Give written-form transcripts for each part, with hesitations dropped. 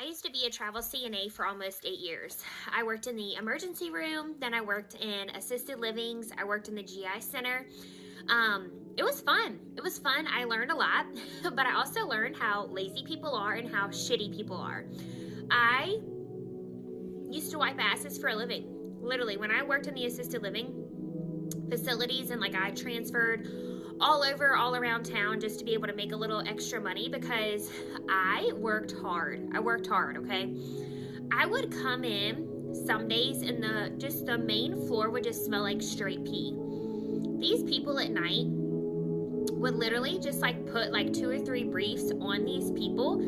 I used to be a travel CNA for almost 8 years. I worked in the emergency room, then I worked in assisted livings, I worked in the GI center. It was fun. It was fun. I learned a lot, but I also learned how lazy people are and how shitty people are. I used to wipe asses for a living. Literally, when I worked in the assisted living facilities and I transferred all over, all around town just to be able to make a little extra money because I worked hard. Okay? I would come in some days and the main floor would just smell like straight pee. These people at night would literally just put 2 or 3 briefs on these people.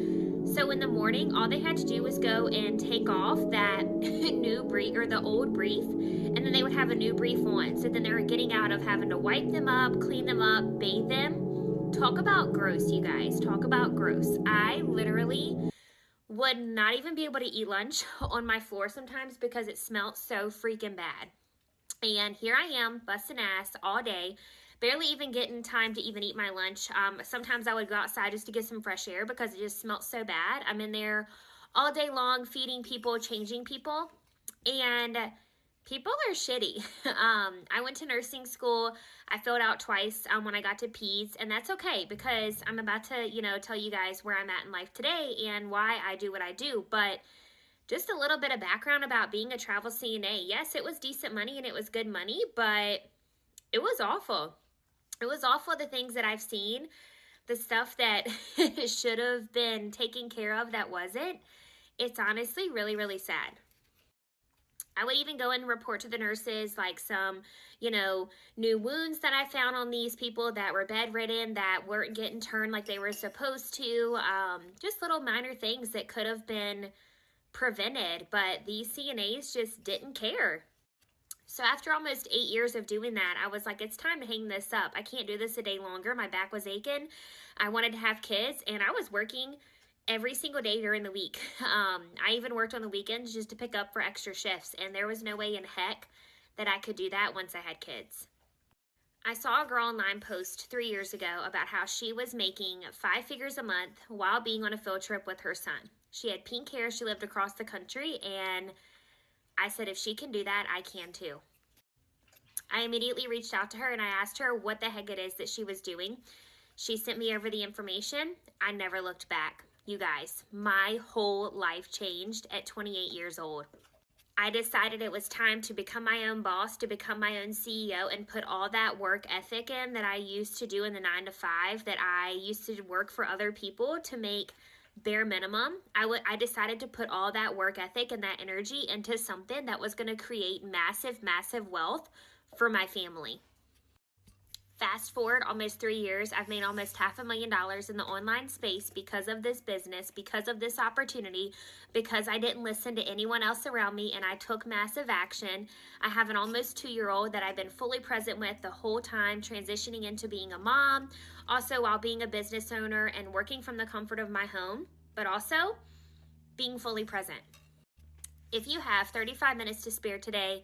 So in the morning, all they had to do was go and take off that new brief or the old brief, and then they would have a new brief on. So then they were getting out of having to wipe them up, clean them up, bathe them. Talk about gross, you guys. Talk about gross. I literally would not even be able to eat lunch on my floor sometimes because it smelled so freaking bad. And here I am busting ass all day, barely even getting time to even eat my lunch. Sometimes I would go outside just to get some fresh air because it just smelled so bad. I'm in there all day long feeding people, changing people, and people are shitty. I went to nursing school. I filled out twice when I got to peds, and that's okay because I'm about to, tell you guys where I'm at in life today and why I do what I do. But just a little bit of background about being a travel CNA. Yes, it was decent money and it was good money, but it was awful. It was awful, the things that I've seen, the stuff that should have been taken care of that wasn't. It's honestly really, really sad. I would even go and report to the nurses some, new wounds that I found on these people that were bedridden, that weren't getting turned like they were supposed to. Just little minor things that could have been prevented, but these CNAs just didn't care. So after almost 8 years of doing that, I was like, it's time to hang this up. I can't do this a day longer. My back was aching. I wanted to have kids, and I was working every single day during the week. I even worked on the weekends just to pick up for extra shifts, and there was no way in heck that I could do that once I had kids. I saw a girl online post 3 years ago about how she was making 5 figures a month while being on a field trip with her son. She had pink hair, she lived across the country, and I said, if she can do that, I can too. I immediately reached out to her and I asked her what the heck it is that she was doing. She sent me over the information. I never looked back. You guys, my whole life changed at 28 years old. I decided it was time to become my own boss, to become my own CEO, and put all that work ethic in that I used to do in the 9 to 5, that I used to work for other people to make bare minimum. I decided to put all that work ethic and that energy into something that was going to create massive, massive wealth for my family. Fast forward almost 3 years, I've made almost $500,000 in the online space because of this business, because of this opportunity, because I didn't listen to anyone else around me and I took massive action. I have an almost 2-year-old that I've been fully present with the whole time, transitioning into being a mom, also while being a business owner and working from the comfort of my home, but also being fully present. If you have 35 minutes to spare today,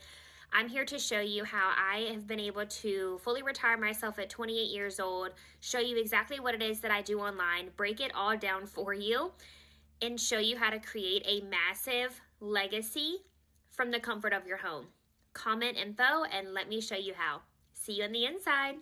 I'm here to show you how I have been able to fully retire myself at 28 years old, show you exactly what it is that I do online, break it all down for you, and show you how to create a massive legacy from the comfort of your home. Comment info and let me show you how. See you on the inside.